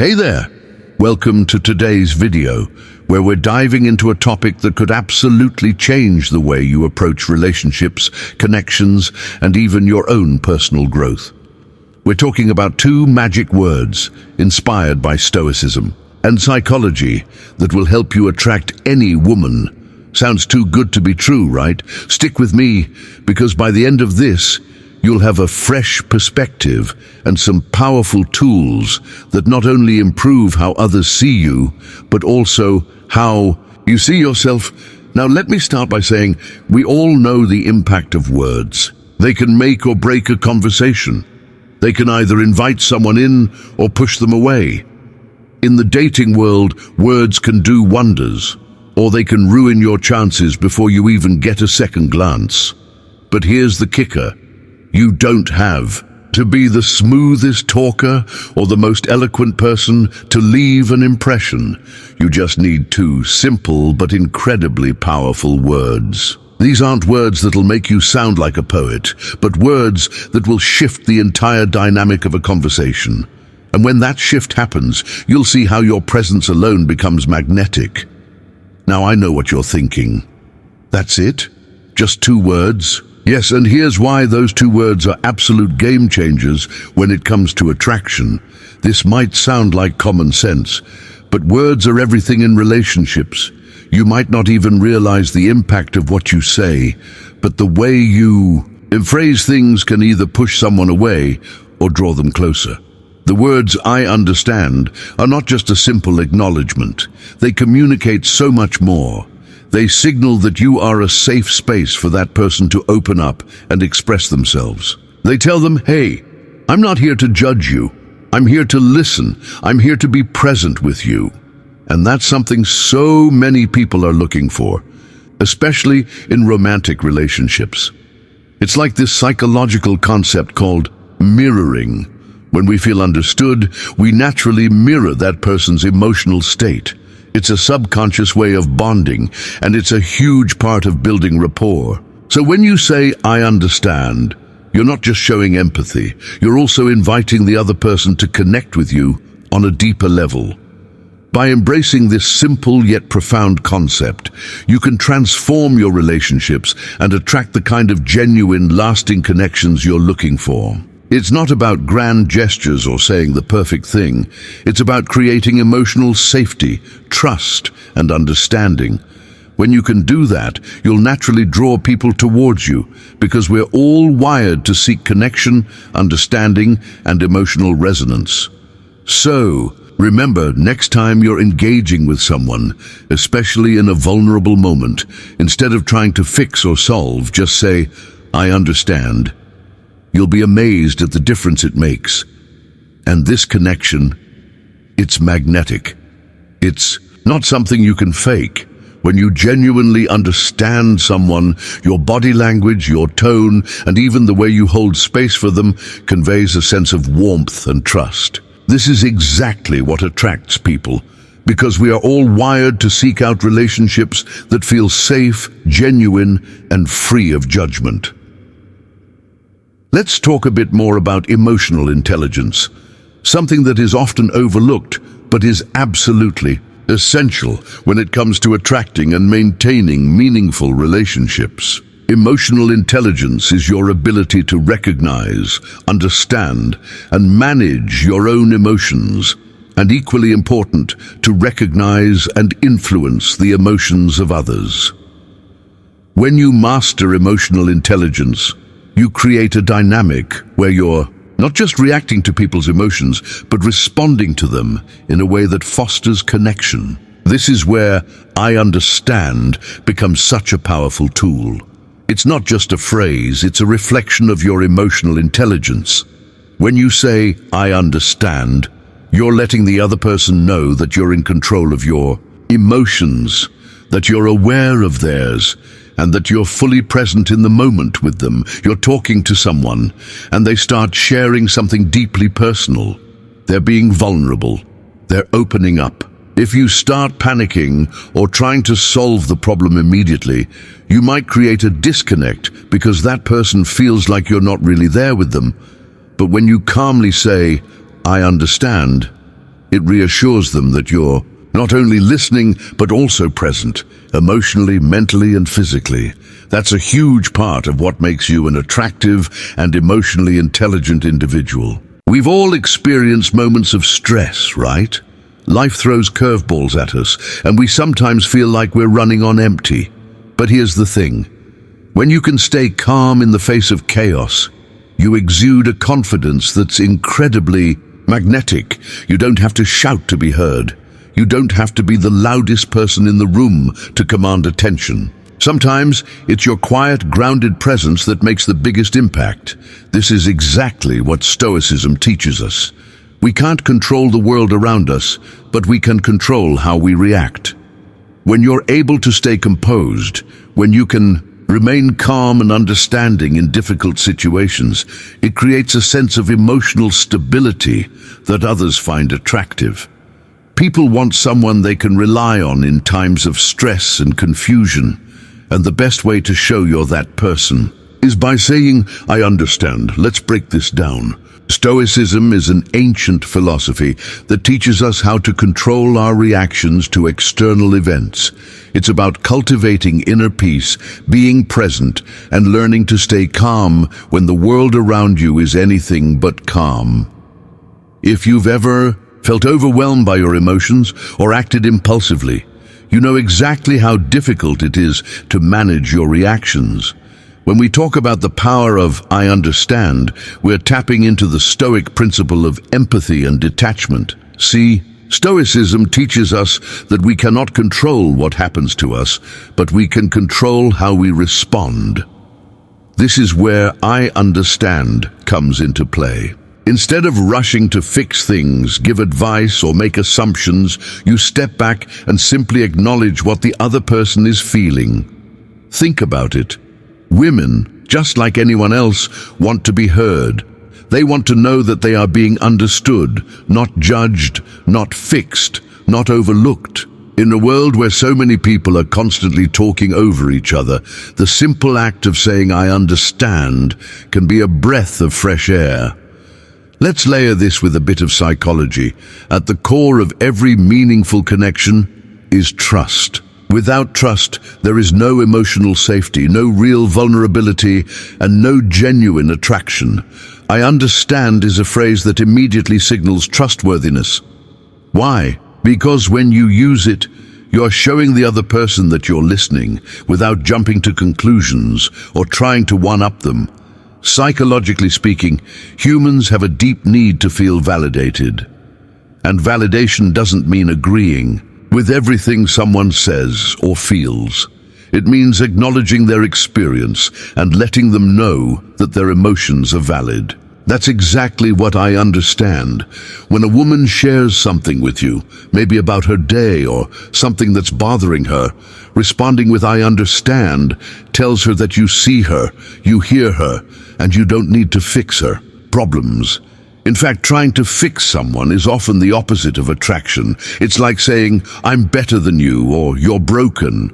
Hey there! Welcome to today's video, where we're diving into a topic that could absolutely change the way you approach relationships, connections, and even your own personal growth. We're talking about two magic words inspired by Stoicism and psychology that will help you attract any woman. Sounds too good to be true, right? Stick with me, because by the end of this, you'll have a fresh perspective and some powerful tools that not only improve how others see you, but also how you see yourself. Now, let me start by saying we all know the impact of words. They can make or break a conversation. They can either invite someone in or push them away. In the dating world, words can do wonders, or they can ruin your chances before you even get a second glance. But here's the kicker. You don't have to be the smoothest talker or the most eloquent person to leave an impression. You just need two simple but incredibly powerful words. These aren't words that'll make you sound like a poet, but words that will shift the entire dynamic of a conversation. And when that shift happens, you'll see how your presence alone becomes magnetic. Now, I know what you're thinking. That's it? Just two words? Yes, and here's why those two words are absolute game changers when it comes to attraction. This might sound like common sense, but words are everything in relationships. You might not even realize the impact of what you say, but the way you phrase things can either push someone away or draw them closer. The words "I understand" are not just a simple acknowledgement. They communicate so much more. They signal that you are a safe space for that person to open up and express themselves. They tell them, hey, I'm not here to judge you. I'm here to listen. I'm here to be present with you. And that's something so many people are looking for, especially in romantic relationships. It's like this psychological concept called mirroring. When we feel understood, we naturally mirror that person's emotional state. It's a subconscious way of bonding, and it's a huge part of building rapport. So when you say, I understand, you're not just showing empathy, you're also inviting the other person to connect with you on a deeper level. By embracing this simple yet profound concept, you can transform your relationships and attract the kind of genuine, lasting connections you're looking for. It's not about grand gestures or saying the perfect thing. It's about creating emotional safety, trust, and understanding. When you can do that, you'll naturally draw people towards you, because we're all wired to seek connection, understanding, and emotional resonance. So, remember, next time you're engaging with someone, especially in a vulnerable moment, instead of trying to fix or solve, just say, I understand. You'll be amazed at the difference it makes. And this connection, it's magnetic. It's not something you can fake. When you genuinely understand someone, your body language, your tone, and even the way you hold space for them conveys a sense of warmth and trust. This is exactly what attracts people, because we are all wired to seek out relationships that feel safe, genuine, and free of judgment. Let's talk a bit more about emotional intelligence, something that is often overlooked but is absolutely essential when it comes to attracting and maintaining meaningful relationships. Emotional intelligence is your ability to recognize, understand, and manage your own emotions, and equally important, to recognize and influence the emotions of others. When you master emotional intelligence, you create a dynamic where you're not just reacting to people's emotions, but responding to them in a way that fosters connection. This is where I understand becomes such a powerful tool. It's not just a phrase, it's a reflection of your emotional intelligence. When you say, I understand, you're letting the other person know that you're in control of your emotions, that you're aware of theirs, and that you're fully present in the moment with them. You're talking to someone, and they start sharing something deeply personal. They're being vulnerable. They're opening up. If you start panicking or trying to solve the problem immediately, you might create a disconnect because that person feels like you're not really there with them. But when you calmly say, I understand, It reassures them that you're not only listening, but also present, emotionally, mentally, and physically. That's a huge part of what makes you an attractive and emotionally intelligent individual. We've all experienced moments of stress, right? Life throws curveballs at us, and we sometimes feel like we're running on empty. But here's the thing. When you can stay calm in the face of chaos, you exude a confidence that's incredibly magnetic. You don't have to shout to be heard. You don't have to be the loudest person in the room to command attention. Sometimes it's your quiet, grounded presence that makes the biggest impact. This is exactly what Stoicism teaches us. We can't control the world around us, but we can control how we react. When you're able to stay composed, when you can remain calm and understanding in difficult situations, it creates a sense of emotional stability that others find attractive. People want someone they can rely on in times of stress and confusion, and the best way to show you're that person is by saying, "I understand, let's break this down." Stoicism is an ancient philosophy that teaches us how to control our reactions to external events. It's about cultivating inner peace, being present, and learning to stay calm when the world around you is anything but calm. If you've ever felt overwhelmed by your emotions or acted impulsively, you know exactly how difficult it is to manage your reactions. When we talk about the power of "I understand," we're tapping into the Stoic principle of empathy and detachment. See, Stoicism teaches us that we cannot control what happens to us, but we can control how we respond. This is where "I understand" comes into play. Instead of rushing to fix things, give advice, or make assumptions, you step back and simply acknowledge what the other person is feeling. Think about it. Women, just like anyone else, want to be heard. They want to know that they are being understood, not judged, not fixed, not overlooked. In a world where so many people are constantly talking over each other, the simple act of saying "I understand" can be a breath of fresh air. Let's layer this with a bit of psychology. At the core of every meaningful connection is trust. Without trust, there is no emotional safety, no real vulnerability, and no genuine attraction. "I understand" is a phrase that immediately signals trustworthiness. Why? Because when you use it, you're showing the other person that you're listening, without jumping to conclusions or trying to one-up them. Psychologically speaking, humans have a deep need to feel validated. And validation doesn't mean agreeing with everything someone says or feels. It means acknowledging their experience and letting them know that their emotions are valid. That's exactly what "I understand." When a woman shares something with you, maybe about her day or something that's bothering her, responding with "I understand" tells her that you see her, you hear her, and you don't need to fix her problems. In fact, trying to fix someone is often the opposite of attraction. It's like saying, "I'm better than you," or "You're broken."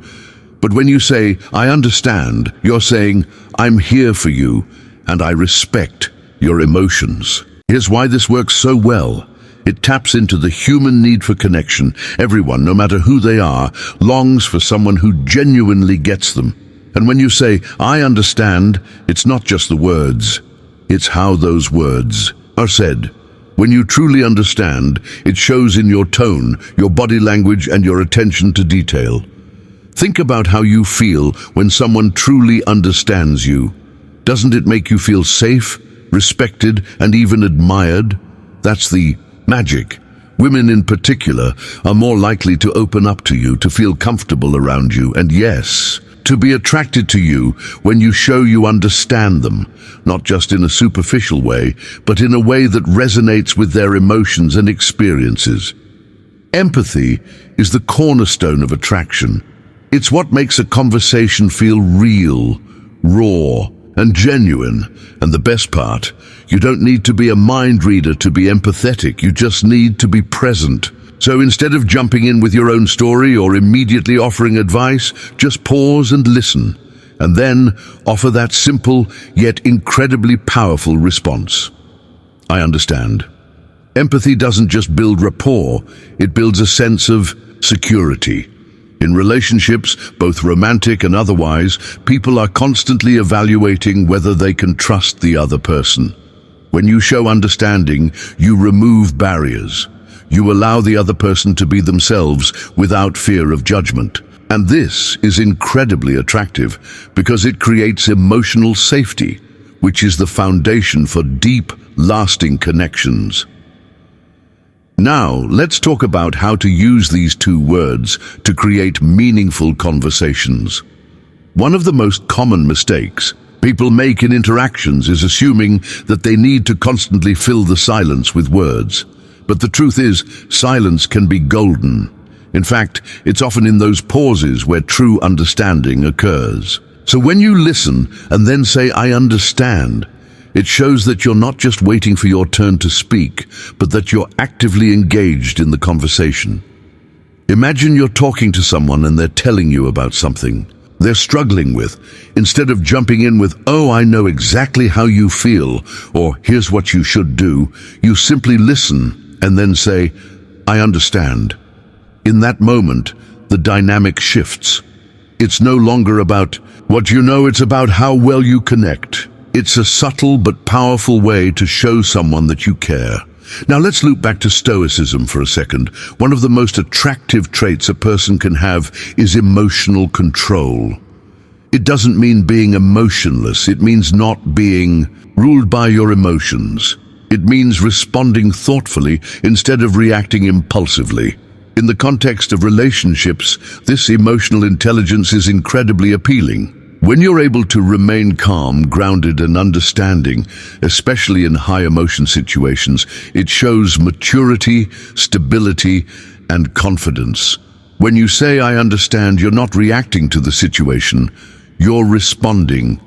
But when you say "I understand," you're saying, "I'm here for you, and I respect your emotions." Here's why this works so well. It taps into the human need for connection. Everyone, no matter who they are, longs for someone who genuinely gets them. And when you say "I understand," it's not just the words, it's how those words are said. When you truly understand, it shows in your tone, your body language, and your attention to detail. Think about how you feel when someone truly understands you. Doesn't it make you feel safe, respected, and even admired? That's the magic. Women in particular are more likely to open up to you, to feel comfortable around you, and yes, to be attracted to you when you show you understand them, not just in a superficial way, but in a way that resonates with their emotions and experiences. Empathy is the cornerstone of attraction. It's what makes a conversation feel real, raw, and genuine. And the best part, you don't need to be a mind reader to be empathetic. You just need to be present. So instead of jumping in with your own story or immediately offering advice, just pause and listen, and then offer that simple yet incredibly powerful response. "I understand." Empathy doesn't just build rapport, it builds a sense of security. In relationships, both romantic and otherwise, people are constantly evaluating whether they can trust the other person. When you show understanding, you remove barriers. You allow the other person to be themselves without fear of judgment. And this is incredibly attractive because it creates emotional safety, which is the foundation for deep, lasting connections. Now, let's talk about how to use these two words to create meaningful conversations. One of the most common mistakes people make in interactions is assuming that they need to constantly fill the silence with words. But the truth is, silence can be golden. In fact, it's often in those pauses where true understanding occurs. So when you listen and then say, "I understand," it shows that you're not just waiting for your turn to speak, but that you're actively engaged in the conversation. Imagine you're talking to someone and they're telling you about something they're struggling with. Instead of jumping in with, "Oh, I know exactly how you feel," or "Here's what you should do," you simply listen and then say, "I understand." In that moment, the dynamic shifts. It's no longer about what you know, it's about how well you connect. It's a subtle but powerful way to show someone that you care. Now let's loop back to Stoicism for a second. One of the most attractive traits a person can have is emotional control. It doesn't mean being emotionless. It means not being ruled by your emotions. It means responding thoughtfully instead of reacting impulsively. In the context of relationships, this emotional intelligence is incredibly appealing. When you're able to remain calm, grounded and understanding, especially in high emotion situations, it shows maturity, stability and confidence. When you say, "I understand," you're not reacting to the situation, you're responding.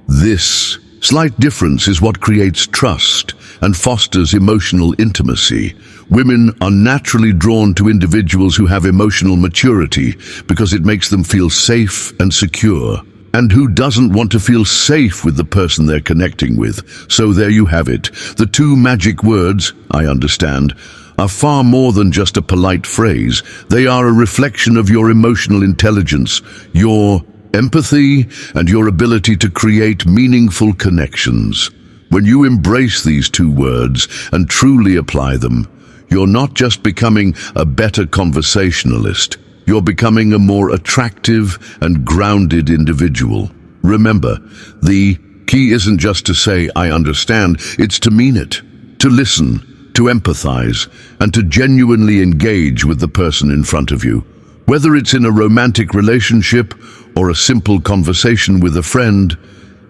This slight difference is what creates trust and fosters emotional intimacy. Women are naturally drawn to individuals who have emotional maturity because it makes them feel safe and secure. And who doesn't want to feel safe with the person they're connecting with? So there you have it. The two magic words, "I understand," are far more than just a polite phrase. They are a reflection of your emotional intelligence, your empathy, and your ability to create meaningful connections. When you embrace these two words and truly apply them, you're not just becoming a better conversationalist. You're becoming a more attractive and grounded individual. Remember, the key isn't just to say, "I understand," it's to mean it, to listen, to empathize, and to genuinely engage with the person in front of you. Whether it's in a romantic relationship or a simple conversation with a friend,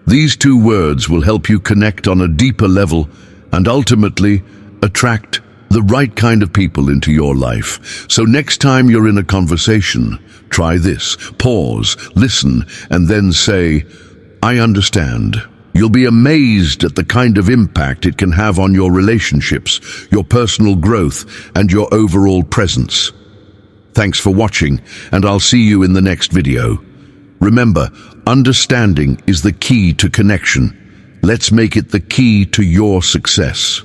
these two words will help you connect on a deeper level and ultimately attract the right kind of people into your life. So next time you're in a conversation, try this. Pause, listen, and then say, "I understand." You'll be amazed at the kind of impact it can have on your relationships, your personal growth, and your overall presence. Thanks for watching, and I'll see you in the next video. Remember, understanding is the key to connection. Let's make it the key to your success.